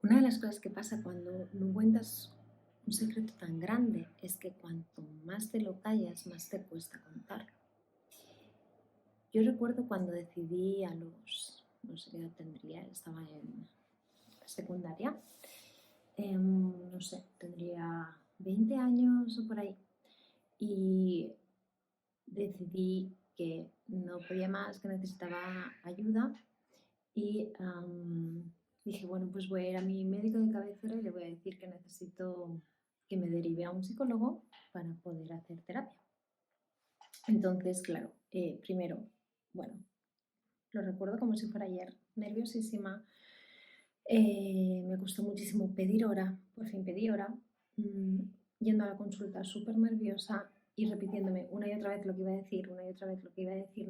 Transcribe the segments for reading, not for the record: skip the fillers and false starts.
Una de las cosas que pasa cuando no cuentas un secreto tan grande es que cuanto más te lo callas, más te cuesta contarlo. Yo recuerdo cuando decidí no sé qué edad tendría, estaba en la secundaria, no sé, tendría 20 años o por ahí, y decidí que no podía más, que necesitaba ayuda y dije, bueno, pues voy a ir a mi médico de cabecera y le voy a decir que necesito que me derive a un psicólogo para poder hacer terapia. Entonces, claro, primero, bueno, lo recuerdo como si fuera ayer, nerviosísima. Me costó muchísimo pedir hora, por fin pedí hora, mm, yendo a la consulta súper nerviosa y repitiéndome una y otra vez lo que iba a decir, una y otra vez lo que iba a decir,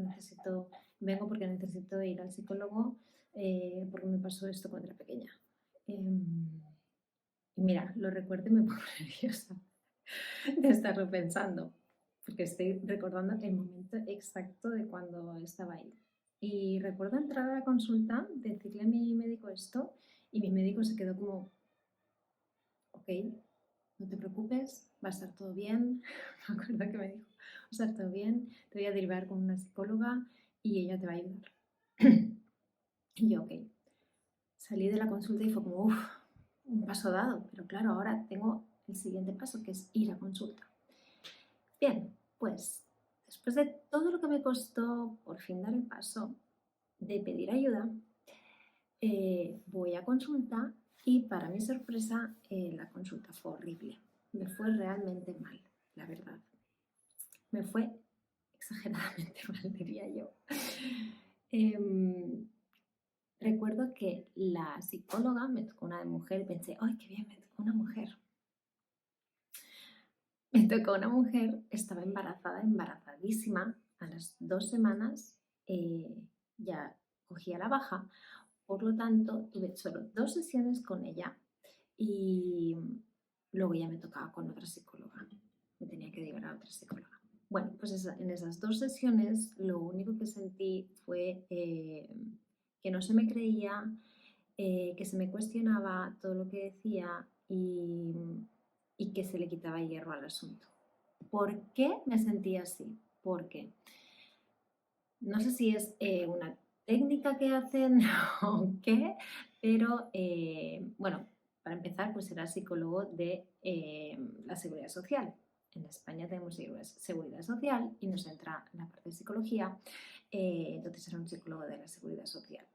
vengo porque necesito ir al psicólogo porque me pasó esto cuando era pequeña. Y mira, lo recuerdo y me pongo nerviosa de estarlo pensando, porque estoy recordando el momento exacto de cuando estaba ahí. Y recuerdo entrar a la consulta, decirle a mi médico esto, y mi médico se quedó como, ok, no te preocupes, va a estar todo bien. Me acuerdo que me dijo, va a estar todo bien, te voy a derivar con una psicóloga y ella te va a ayudar. Y yo, ok, salí de la consulta y fue como, uff, un paso dado, pero claro, ahora tengo el siguiente paso, que es ir a consulta. Bien, pues después de todo lo que me costó por fin dar el paso de pedir ayuda, voy a consulta y para mi sorpresa la consulta fue horrible. Me fue realmente mal, la verdad. Me fue exageradamente mal, diría yo. Em, Recuerdo que la psicóloga me tocó una mujer y pensé, ¡ay, qué bien! Me tocó una mujer. Me tocó una mujer, estaba embarazada, embarazadísima. A las 2 semanas ya cogía la baja, por lo tanto tuve solo 2 sesiones con ella y luego ya me tocaba con otra psicóloga. Me tenía que llevar a otra psicóloga. Bueno, pues en esas 2 sesiones lo único que sentí fue que no se me creía, que se me cuestionaba todo lo que decía y que se le quitaba hierro al asunto. ¿Por qué me sentía así? Porque no sé si es una técnica que hacen o qué, pero bueno, para empezar, pues era psicólogo de la Seguridad Social. En España tenemos Seguridad Social y nos entra la parte de psicología, entonces era un psicólogo de la Seguridad Social.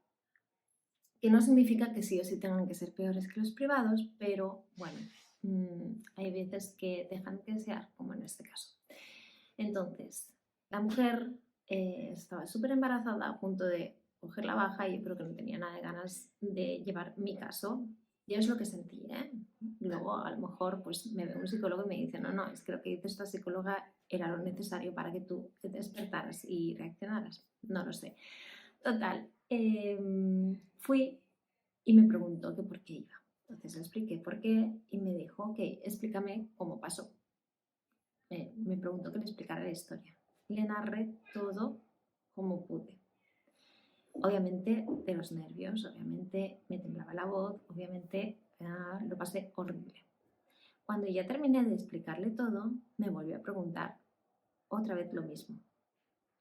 Que no significa que sí o sí tengan que ser peores que los privados, pero bueno, hay veces que dejan que desear, como en este caso. Entonces, la mujer estaba súper embarazada, a punto de coger la baja y yo creo que no tenía nada de ganas de llevar mi caso. Yo es lo que sentí, ¿eh? Luego, a lo mejor, pues me ve un psicólogo y me dice, no, no, es que lo que dice esta psicóloga era lo necesario para que tú te despertaras y reaccionaras. No lo sé. Total, fui y me preguntó que por qué iba. Entonces le expliqué por qué y me dijo, ok, explícame cómo pasó. Me preguntó que le explicara la historia. Le narré todo como pude. Obviamente de los nervios, obviamente me temblaba la voz, obviamente lo pasé horrible. Cuando ya terminé de explicarle todo, me volvió a preguntar otra vez lo mismo.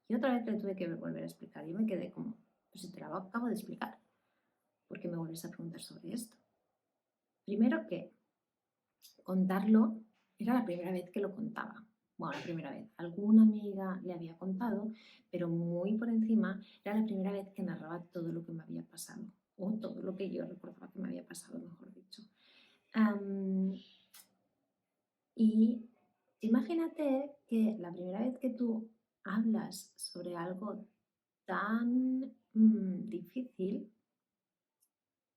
Y otra vez le tuve que volver a explicar. Yo me quedé como, pues si te lo acabo de explicar, ¿por qué me vuelves a preguntar sobre esto? Primero que contarlo era la primera vez que lo contaba. Bueno, la primera vez. Alguna amiga le había contado, pero muy por encima era la primera vez que narraba todo lo que me había pasado, o todo lo que yo recordaba que me había pasado, mejor dicho. Y imagínate que la primera vez que tú hablas sobre algo tan difícil,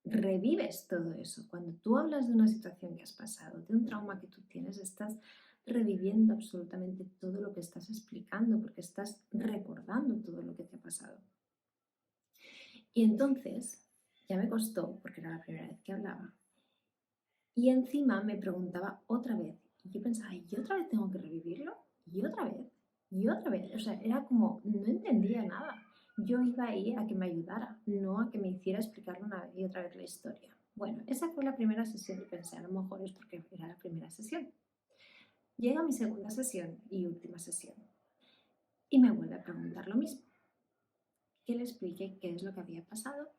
revives todo eso. Cuando tú hablas de una situación que has pasado, de un trauma que tú tienes, estás reviviendo absolutamente todo lo que estás explicando, porque estás recordando todo lo que te ha pasado. Y entonces, ya me costó, porque era la primera vez que hablaba, y encima me preguntaba otra vez, y yo pensaba, ¿y otra vez tengo que revivirlo? ¿Y otra vez? ¿Y otra vez? O sea, era como, no entendía nada. Yo iba ahí a que me ayudara, no a que me hiciera explicarle una vez y otra vez la historia. Bueno, esa fue la primera sesión y pensé, a lo mejor es porque era la primera sesión. Llega mi segunda sesión y última sesión y me vuelve a preguntar lo mismo, que le explique qué es lo que había pasado.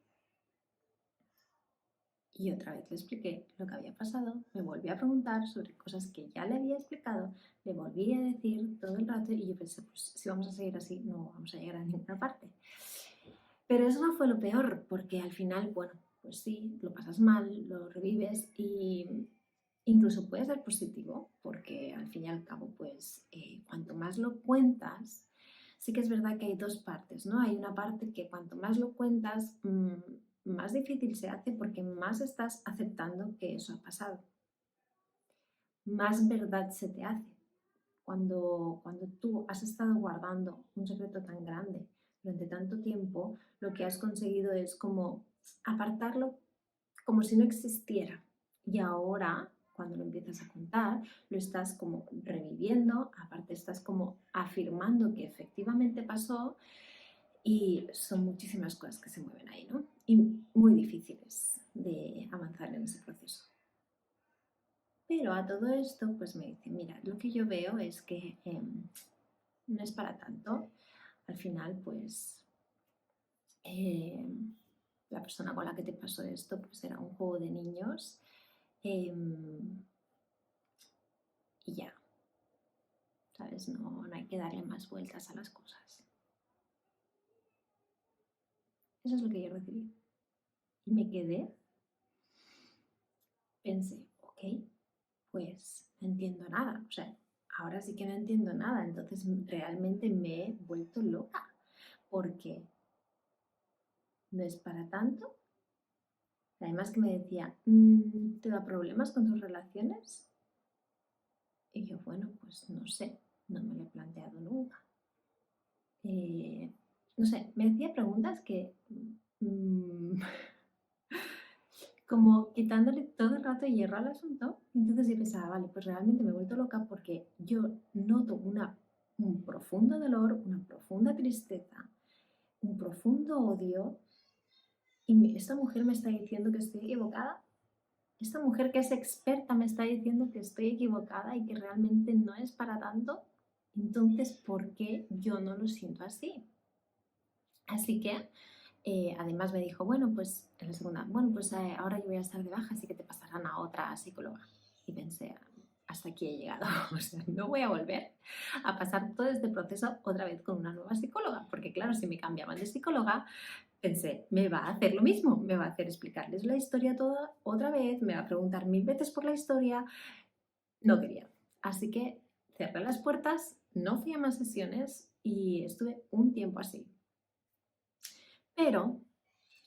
Y otra vez le expliqué lo que había pasado, me volví a preguntar sobre cosas que ya le había explicado, le volví a decir todo el rato y yo pensé, pues si vamos a seguir así no vamos a llegar a ninguna parte. Pero eso no fue lo peor, porque al final, bueno, pues sí, lo pasas mal, lo revives y incluso puede ser positivo, porque al fin y al cabo, pues cuanto más lo cuentas, sí que es verdad que hay dos partes, ¿no? Hay una parte que cuanto más lo cuentas, más difícil se hace porque más estás aceptando que eso ha pasado, más verdad se te hace. Cuando tú has estado guardando un secreto tan grande durante tanto tiempo, lo que has conseguido es como apartarlo como si no existiera. Y ahora, cuando lo empiezas a contar, lo estás como reviviendo, aparte estás como afirmando que efectivamente pasó y son muchísimas cosas que se mueven ahí, ¿no? Y muy difíciles de avanzar en ese proceso. Pero a todo esto, pues me dice, mira, lo que yo veo es que no es para tanto. Al final, pues la persona con la que te pasó esto, pues era un juego de niños y ya, ¿sabes? No, no hay que darle más vueltas a las cosas. Eso es lo que yo recibí. Y me quedé, pensé, ok, pues no entiendo nada. O sea, ahora sí que no entiendo nada. Entonces realmente me he vuelto loca porque no es para tanto. Además que me decía, ¿te da problemas con tus relaciones? Y yo, bueno, pues no sé, no me lo he planteado nunca. No sé, me hacía preguntas que mm, como quitándole todo el rato hierro al asunto. Entonces yo pensaba, vale, pues realmente me he vuelto loca porque yo noto un profundo dolor, una profunda tristeza, un profundo odio y esta mujer me está diciendo que estoy equivocada. Esta mujer que es experta me está diciendo que estoy equivocada y que realmente no es para tanto. Entonces, ¿por qué yo no lo siento así? Así que, además me dijo, bueno, pues en la segunda, bueno, pues ahora yo voy a estar de baja, así que te pasarán a otra psicóloga. Y pensé, hasta aquí he llegado, o sea, no voy a volver a pasar todo este proceso otra vez con una nueva psicóloga, porque claro, si me cambiaban de psicóloga, pensé, me va a hacer lo mismo, me va a hacer explicarles la historia toda otra vez, me va a preguntar 1000 veces por la historia, no quería. Así que cerré las puertas, no fui a más sesiones y estuve un tiempo así. Pero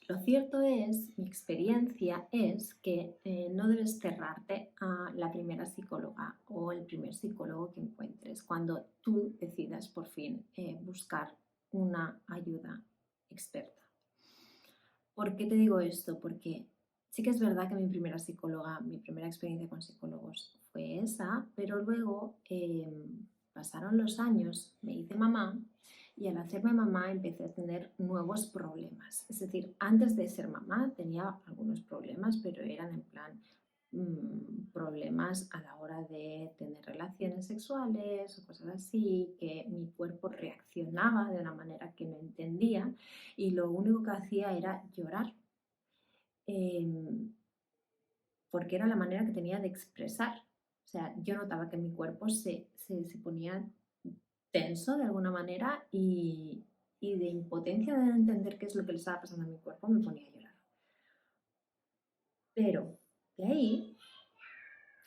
lo cierto es, mi experiencia es que no debes cerrarte a la primera psicóloga o el primer psicólogo que encuentres cuando tú decidas por fin buscar una ayuda experta. ¿Por qué te digo esto? Porque sí que es verdad que mi primera psicóloga, mi primera experiencia con psicólogos fue esa, pero luego pasaron los años, me hice mamá y al hacerme mamá empecé a tener nuevos problemas. Es decir, antes de ser mamá tenía algunos problemas, pero eran en plan problemas a la hora de tener relaciones sexuales o cosas así, que mi cuerpo reaccionaba de una manera que no entendía y lo único que hacía era llorar, porque era la manera que tenía de expresar. O sea, yo notaba que mi cuerpo se ponía tenso de alguna manera y de impotencia de no entender qué es lo que le estaba pasando a mi cuerpo me ponía a llorar. Pero de ahí,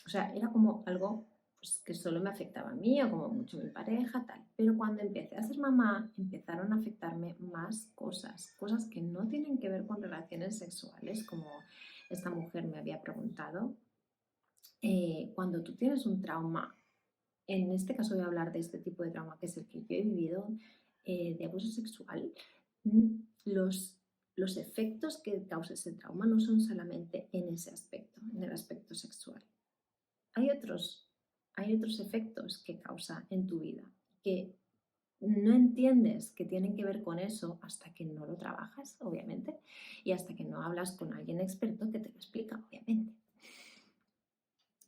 o sea, era como algo pues, que solo me afectaba a mí o como mucho a mi pareja, tal. Pero cuando empecé a ser mamá, empezaron a afectarme más cosas, cosas que no tienen que ver con relaciones sexuales, como esta mujer me había preguntado. Cuando tú tienes un trauma, en este caso voy a hablar de este tipo de trauma que es el que yo he vivido, de abuso sexual, mm, los efectos que causa ese trauma no son solamente en ese aspecto, en el aspecto sexual. Hay otros, hay otros efectos que causa en tu vida que no entiendes que tienen que ver con eso hasta que no lo trabajas, obviamente. y hasta que no hablas con alguien experto que te lo explica, obviamente.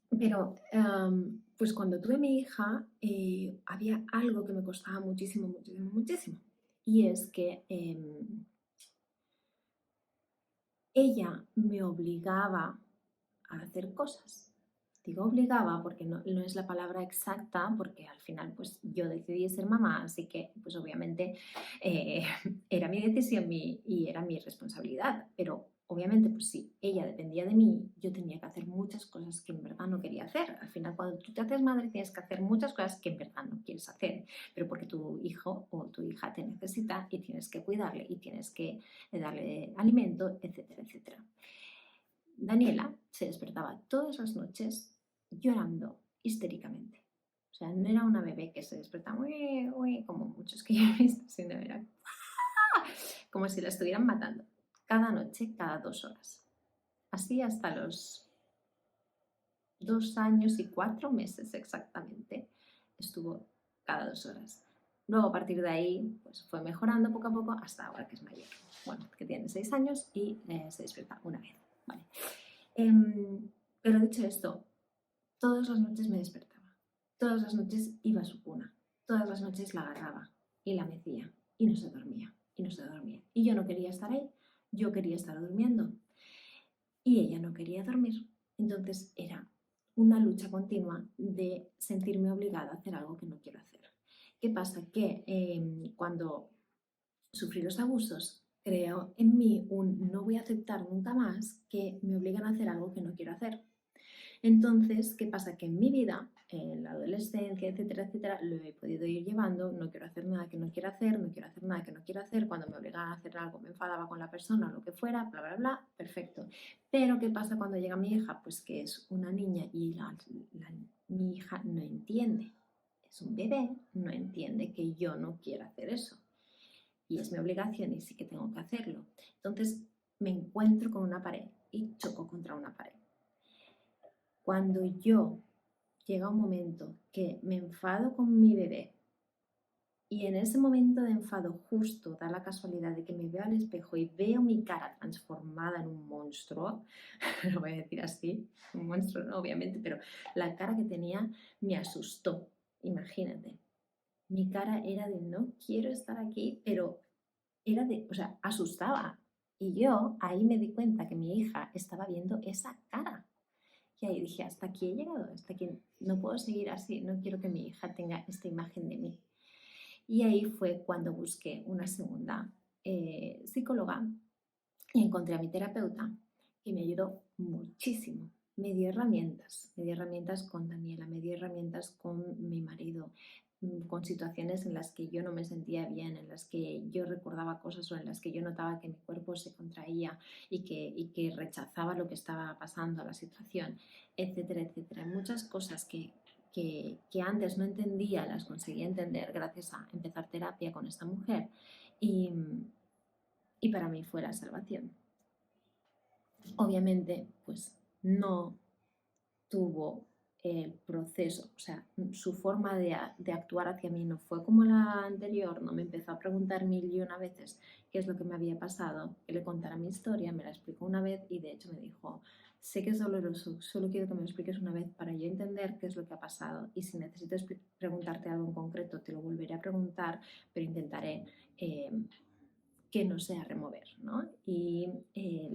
Pero pues cuando tuve mi hija había algo que me costaba muchísimo, muchísimo, muchísimo. Y es que ella me obligaba a hacer cosas. Digo obligaba porque no es la palabra exacta, porque al final pues yo decidí ser mamá, así que pues obviamente eh, era mi decisión y era mi responsabilidad, pero obviamente pues si ella dependía de mí, yo tenía que hacer muchas cosas que en verdad no quería hacer. Al final cuando tú te haces madre tienes que hacer muchas cosas que en verdad no quieres hacer, pero porque tu hijo o tu hija te necesita y tienes que cuidarle y tienes que darle alimento, etcétera, etcétera. Daniela se despertaba todas las noches llorando histéricamente. O sea, no era una bebé que se despertaba uy, uy, como muchos que yo he visto, sino era como si la estuvieran matando. Cada noche, cada 2 horas. Así hasta los 2 años y 4 meses exactamente estuvo cada 2 horas. Luego a partir de ahí pues fue mejorando poco a poco hasta ahora que es mayor. Bueno, que tiene 6 años y se despierta una vez. Vale. Pero dicho esto, todas las noches me despertaba, todas las noches iba a su cuna, todas las noches la agarraba y la mecía y no se dormía y no se dormía. Y yo no quería estar ahí, yo quería estar durmiendo y ella no quería dormir. Entonces era una lucha continua de sentirme obligada a hacer algo que no quiero hacer. ¿Qué pasa? Que cuando sufrí los abusos, creo en mí un no voy a aceptar nunca más que me obligan a hacer algo que no quiero hacer. Entonces, ¿qué pasa? Que en mi vida, en la adolescencia, etcétera, etcétera, lo he podido ir llevando, no quiero hacer nada que no quiero hacer, no quiero hacer nada que no quiero hacer, cuando me obligaban a hacer algo me enfadaba con la persona, lo que fuera, bla, bla, bla, perfecto. Pero ¿qué pasa cuando llega mi hija? Pues que es una niña y mi hija no entiende, es un bebé, no entiende que yo no quiero hacer eso. Y es mi obligación y sí que tengo que hacerlo. Entonces me encuentro con una pared y choco contra una pared. Cuando yo llega un momento que me enfado con mi bebé y en ese momento de enfado justo da la casualidad de que me veo al espejo y veo mi cara transformada en un monstruo, lo voy a decir así, un monstruo no, obviamente, pero la cara que tenía me asustó, imagínate. Mi cara era de no quiero estar aquí, pero era de, o sea, asustaba. Y yo ahí me di cuenta que mi hija estaba viendo esa cara. Y ahí dije, hasta aquí he llegado, hasta aquí no puedo seguir así, no quiero que mi hija tenga esta imagen de mí. Y ahí fue cuando busqué una segunda psicóloga y encontré a mi terapeuta que me ayudó muchísimo. Me dio herramientas con Daniela, me dio herramientas con mi marido, con situaciones en las que yo no me sentía bien, en las que yo recordaba cosas o en las que yo notaba que mi cuerpo se contraía y que rechazaba lo que estaba pasando, la situación, etcétera, etcétera. Muchas cosas que antes no entendía las conseguí entender gracias a empezar terapia con esta mujer y para mí fue la salvación. Obviamente, pues no tuvo el proceso, o sea, su forma de actuar hacia mí no fue como la anterior, no me empezó a preguntar mil y una veces qué es lo que me había pasado, que le contara mi historia, me la explicó una vez y de hecho me dijo, sé que es doloroso, solo quiero que me lo expliques una vez para yo entender qué es lo que ha pasado y si necesito preguntarte algo en concreto te lo volveré a preguntar, pero intentaré que no sea remover, ¿no? Y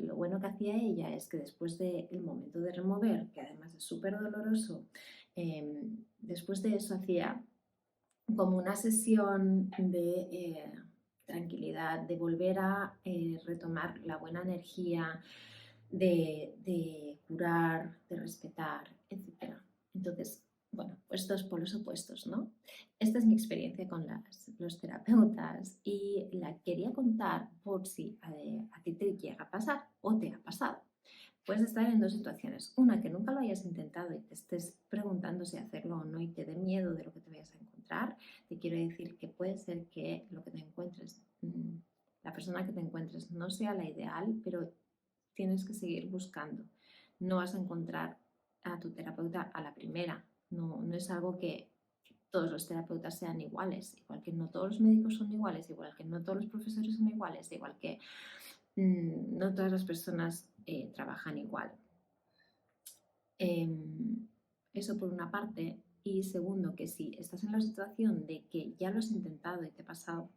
lo bueno que hacía ella es que después del momento de remover, que además es súper doloroso, después de eso hacía como una sesión de tranquilidad, de volver a retomar la buena energía, de curar, de respetar, etc. Entonces, bueno, pues dos polos opuestos, ¿no? Esta es mi experiencia con los terapeutas y la quería contar por si a ti te llega a pasar o te ha pasado. Puedes estar en dos situaciones. Una, que nunca lo hayas intentado y te estés preguntando si hacerlo o no y te dé miedo de lo que te vayas a encontrar. Te quiero decir que puede ser que lo que te encuentres, la persona que te encuentres no sea la ideal, pero tienes que seguir buscando. No vas a encontrar a tu terapeuta a la primera. No, no es algo que todos los terapeutas sean iguales, igual que no todos los médicos son iguales, igual que no todos los profesores son iguales, igual que no todas las personas trabajan igual. Eso por una parte. Y segundo, que si estás en la situación de que ya lo has intentado y te ha pasado,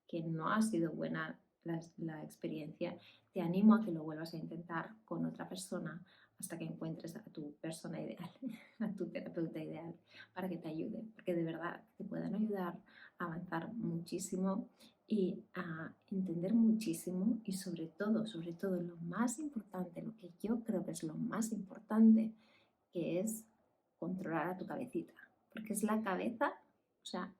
que no ha sido buena la experiencia, te animo a que lo vuelvas a intentar con otra persona hasta que encuentres a tu persona ideal, a tu terapeuta ideal, para que te ayude, porque de verdad te pueden ayudar a avanzar muchísimo y a entender muchísimo y sobre todo lo más importante, lo que yo creo que es lo más importante, que es controlar a tu cabecita, porque es la cabeza, o sea,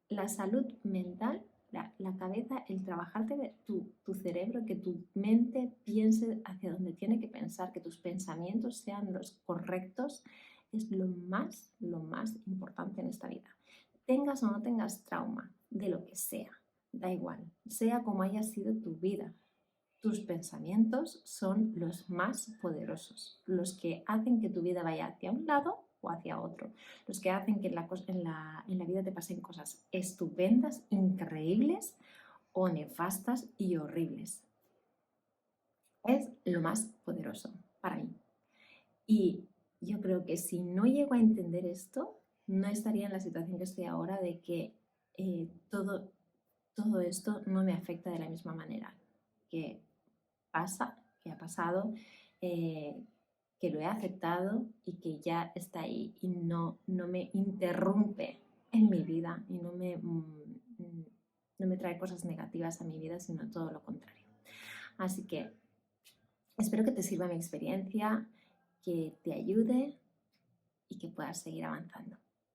la salud mental, la cabeza, el trabajarte de tu cerebro, que tu mente piense hacia donde tiene que pensar, que tus pensamientos sean los correctos, es lo más importante en esta vida. Tengas o no tengas trauma, de lo que sea, da igual, sea como haya sido tu vida. Tus pensamientos son los más poderosos, los que hacen que tu vida vaya hacia un lado o hacia otro, los que hacen que en la vida te pasen cosas estupendas, increíbles o nefastas y horribles. Es lo más poderoso para mí. Y yo creo que si no llego a entender esto, no estaría en la situación que estoy ahora de que todo esto no me afecta de la misma manera, que pasa, que ha pasado, que lo he aceptado y que ya está ahí y no me interrumpe en mi vida y no me trae cosas negativas a mi vida, sino todo lo contrario. Así que espero que te sirva mi experiencia, que te ayude y que puedas seguir avanzando.